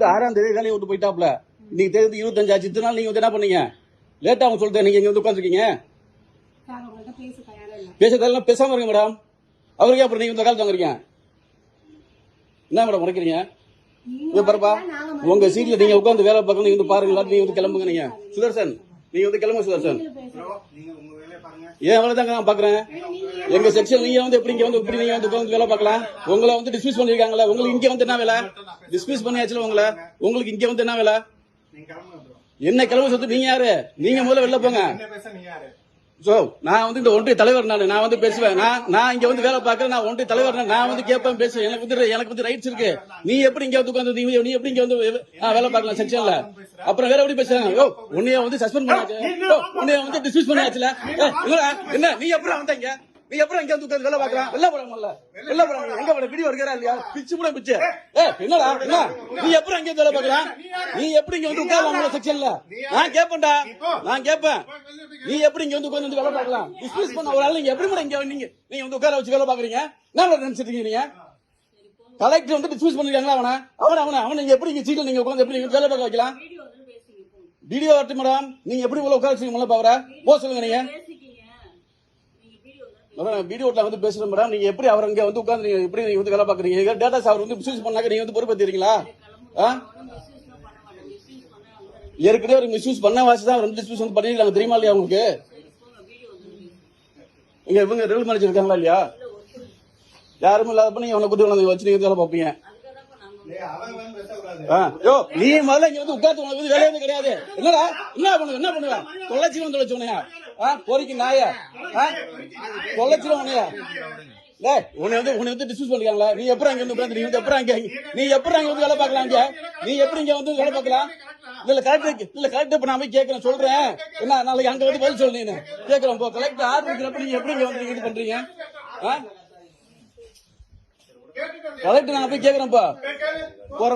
வந்து 6ஆம் தேதி வேலையை விட்டு போயிட்டாப்ல. இன்னைக்கு தேதி 25 ஆச்சு. இத்தனை நாள் நீங்க வந்து என்ன பண்ணீங்க? லேட்டா அவங்க சொல்லிட்டு நீங்க இங்க வந்து உட்காந்துருக்கீங்க. பேச தரலாம், பேசாம இருங்க மேடம். அவருக்கே அப்புறம் நீங்க இந்த காலத்து வாங்குறீங்க. என்ன மேடம் முறைக்கிறீங்க? பாருப்பா, உங்க சீட்ல நீங்க உட்காந்து வேலை பார்க்கணும். நீங்க வந்து பாருங்க, நீங்க வந்து கிளம்புங்க. நீங்க சுதர்சன், நீங்க வந்து கிளம்புங்க சுதர்சன். ஏன் அவ்வளவுதாங்க நான் பாக்குறேன். எங்க செக்ஷன் நீங்க வந்து எப்படி இங்க வந்து இப்படி நீங்க வந்து உட்காந்து வேலை பார்க்கலாம். உங்களை வந்து டிஸ்மிஸ் பண்ணிருக்காங்களா? உங்களுக்கு இங்க வந்து என்ன வேலை? டிஸ்மிஸ் பண்ணியாச்சுல உங்களை. உங்களுக்கு இங்க வந்து என்ன வேலை? என்ன கிளம்ப சொல்லி நீங்க யாரு? நீங்க முதல்ல வெளில போங்க. சோ நான் வந்து இந்த ஒன்றிய தலைவர். நான் வந்து பேசுவேன். நான் இங்க வந்து வேலை பார்க்கறேன். நான் ஒன்றிய தலைவர். நான் வந்து கேட்பேன், பேசுவேன். எனக்கு வந்து ரைட்ஸ் இருக்கு. நீ எப்படி இங்க வந்து உட்காந்து நீ எப்படி இங்க வந்து வேலை பார்க்கலாம் செக்ஷன்ல? அப்புறம் வேற எப்படி பேசுறாங்க? உன்னைய வந்து சஸ்பெண்ட் பண்ணாச்சு, உன்னைய வந்து டிஸ்மிஸ் பண்ணியாச்சுல. என்ன நீ எப்படி வந்தீங்க? நீ எப்படி இங்க வந்து உட்காந்து வேலை பார்க்கலாம்? வெளில போறாங்கல்ல, வெளில போறாங்க. எங்க போற வீடியோ இருக்கா இல்லையா? பிச்சு கூட பிச்சு. என்னடா என்ன நீ எப்படி இங்க வேலை பார்க்கலாம்? நீ எப்படி இங்க வந்து உட்காரலாம் செக்ஷன்ல? நான் கேட்பேன்டா, நான் கேட்பேன். நீ எப்படி இங்க வந்து உட்கார்ந்து வேலை பார்க்கலாம்? டிஸ்மிஸ் பண்ண ஒரு ஆள் நீங்க எப்படி கூட இங்க நீங்க வந்து உட்கார வச்சு வேலை பாக்குறீங்க? என்ன நினைச்சிட்டு நீங்க? கலெக்டர் வந்து டிஸ்மிஸ் பண்ணிருக்காங்களா? அவனை நீங்க எப்படி இங்க சீட்ல நீங்க உட்கார்ந்து எப்படி வேலை பார்க்க வைக்கலாம்? வீடியோ வரட்டு மேடம். நீங்க எப்படி உள்ள உட்கார வச்சு பாக்குற? போ சொல்லுங்க. நீங்க வீடியோல வந்து பேசுறேன் மேடம். நீங்க எப்படி அவர் இங்க வந்து உட்கார்ந்து நீங்க எப்படி நீங்க வந்து வேலை பாக்குறீங்க? டேட்டாஸ் அவர் வந்து மிஸ்யூஸ் பண்ணாக்க நீங்க வந்து பொறுப்பேற்றீங்களா? ஏற்கனவே ஒரு மிஸ்யூஸ் பண்ண வாசி தான் ரெண்டு டிஸ்மிஸ் வந்து பண்ணிருக்காங்க. தெரியுமா இல்லையா உங்களுக்கு? இங்க இவங்க ரெவல் மேனேஜர் இருக்காங்களா இல்லையா? யாரும் இல்லாதப்ப நீங்க அவனை கூட்டி வச்சு நீங்க வேலை பார்ப்பீங்க. நீ முதல்ல இங்க வந்து உட்காந்து உனக்கு வந்து வேலையே கிடையாது. என்னடா என்ன பண்ணுவேன்? தொலைச்சிருவனையா பொறிக்கு நாய தொலைச்சிருவனையா? உன்னை வந்து டிஸ்மிஸ் பண்ணிருக்காங்களா? நீ எப்படி அங்க வந்து உட்காந்து நீ எப்படி அங்க வந்து வேலை பார்க்கலாம்? நீ எப்படி இங்க வந்து வேலை பார்க்கலாம்? இல்ல கரெக்ட். இப்ப நான் போய் கேட்கறேன், சொல்றேன். என்ன நாளைக்கு அங்க வந்து பதில் சொல்லு. நீ கேட்கறேன். இப்போ கலெக்டர் ஆர்டர் இருக்கிறப்ப நீங்க எப்படி இங்க வந்து இது பண்றீங்க? கலெக்டர் நான் போய் கேட்கறேன்ப்பா. போற